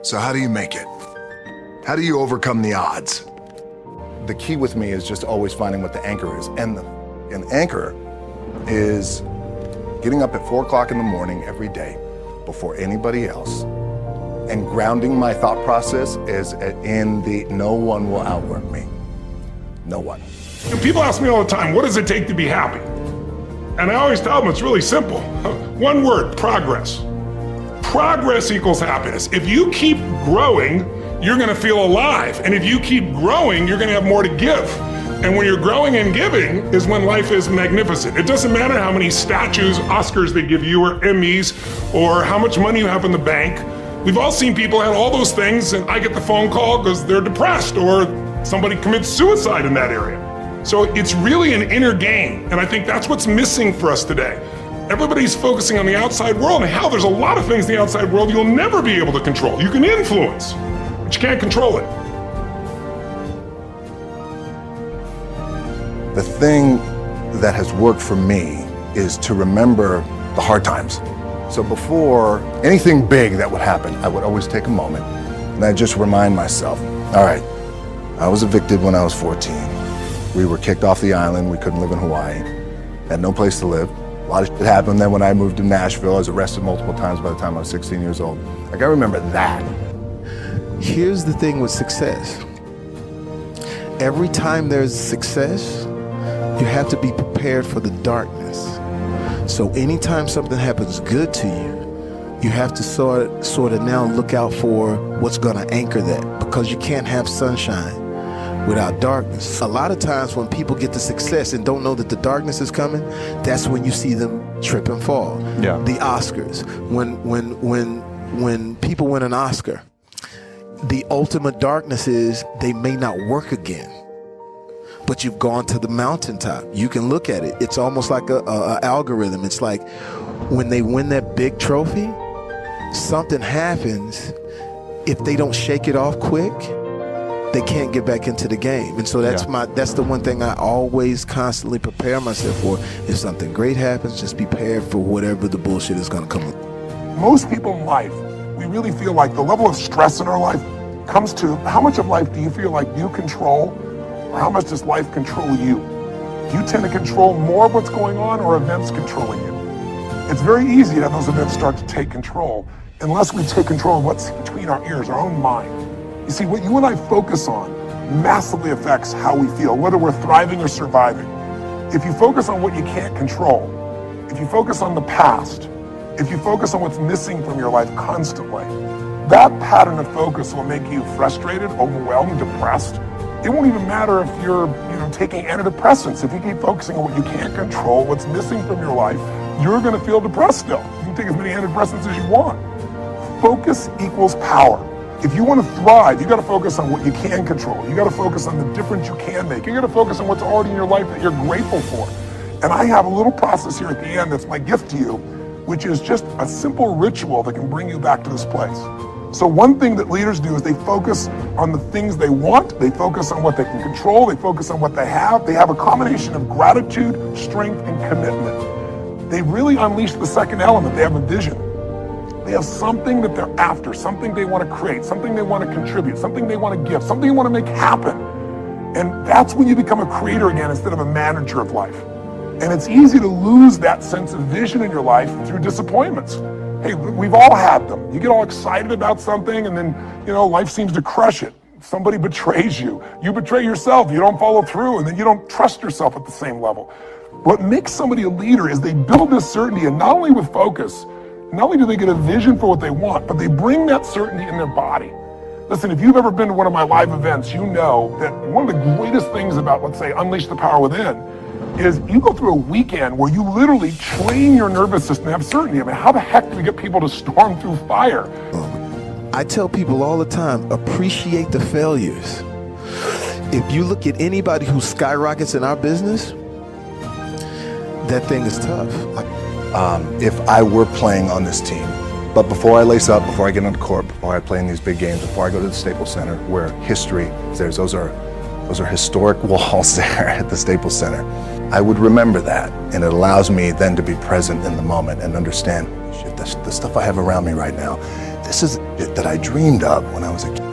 So how do you make it? How do you overcome the odds? The key with me is just always finding what the anchor is. And an anchor is getting up at 4 o'clock in the morning every day before anybody else and grounding my thought process is in the no one will outwork me. No one. And people ask me all the time, what does it take to be happy? And I always tell them it's really simple. One word, progress. Progress equals happiness. If you keep growing, you're gonna feel alive. And if you keep growing, you're gonna have more to give. And when you're growing and giving is when life is magnificent. It doesn't matter how many statues, Oscars they give you, or Emmys, or how much money you have in the bank. We've all seen people have all those things and I get the phone call because they're depressed or somebody commits suicide in that area. So it's really an inner game. And I think that's what's missing for us today. Everybody's focusing on the outside world and how there's a lot of things in the outside world you'll never be able to control. You can influence, but you can't control it. The thing that has worked for me is to remember the hard times. So before anything big that would happen, I would always take a moment and I'd just remind myself, all right, I was evicted when I was 14. We were kicked off the island. We couldn't live in Hawaii. Had no place to live. A lot of shit happened. Then when I moved to Nashville, I was arrested multiple times by the time I was 16 years old. Like, I remember that. Here's the thing with success. Every time there's success, you have to be prepared for the darkness. So anytime something happens good to you, you have to sort of now look out for what's gonna anchor that, because you can't have sunshine without darkness. A lot of times when people get to success and don't know that the darkness is coming, that's when you see them trip and fall. Yeah. The Oscars, when people win an Oscar, the ultimate darkness is they may not work again. But you've gone to the mountaintop. You can look at it. It's almost like a algorithm. It's like when they win that big trophy, something happens. If they don't shake it off quick, they can't get back into the game. And so that's the one thing I always constantly prepare myself for. If something great happens, just be prepared for whatever the bullshit is gonna come. Most people in life, we really feel like the level of stress in our life comes to how much of life do you feel like you control, or how much does life control you? Do you tend to control more of what's going on, or events controlling you? It's very easy to have those events start to take control unless we take control of what's between our ears, our own mind. You see, what you and I focus on massively affects how we feel, whether we're thriving or surviving. If you focus on what you can't control, if you focus on the past, if you focus on what's missing from your life constantly, that pattern of focus will make you frustrated, overwhelmed, depressed. It won't even matter if you're taking antidepressants. If you keep focusing on what you can't control, what's missing from your life, you're gonna feel depressed still. You can take as many antidepressants as you want. Focus equals power. If you want to thrive, you got to focus on what you can control. You got to focus on the difference you can make. You got to focus on what's already in your life that you're grateful for. And I have a little process here at the end that's my gift to you, which is just a simple ritual that can bring you back to this place. So one thing that leaders do is they focus on the things they want, they focus on what they can control, they focus on what they have a combination of gratitude, strength, and commitment. They really unleash the second element. They have a vision. They have something that they're after, something they want to create, something they want to contribute, something they want to give, something they want to make happen. And that's when you become a creator again instead of a manager of life. And it's easy to lose that sense of vision in your life through disappointments. Hey, we've all had them. You get all excited about something and then, life seems to crush it. Somebody betrays you. You betray yourself. You don't follow through, and then you don't trust yourself at the same level. What makes somebody a leader is they build this certainty, and not only with focus, not only do they get a vision for what they want, but they bring that certainty in their body. Listen, if you've ever been to one of my live events, you know that one of the greatest things about, let's say, Unleash the Power Within, is you go through a weekend where you literally train your nervous system to have certainty. I mean, how the heck do we get people to storm through fire? I tell people all the time, appreciate the failures. If you look at anybody who skyrockets in our business, that thing is tough. If I were playing on this team, but before I lace up, before I get on the court, before I play in these big games, before I go to the Staples Center, where history is there, those are historic walls there at the Staples Center. I would remember that, and it allows me then to be present in the moment and understand, shit, the stuff I have around me right now, this is it that I dreamed of when I was a kid.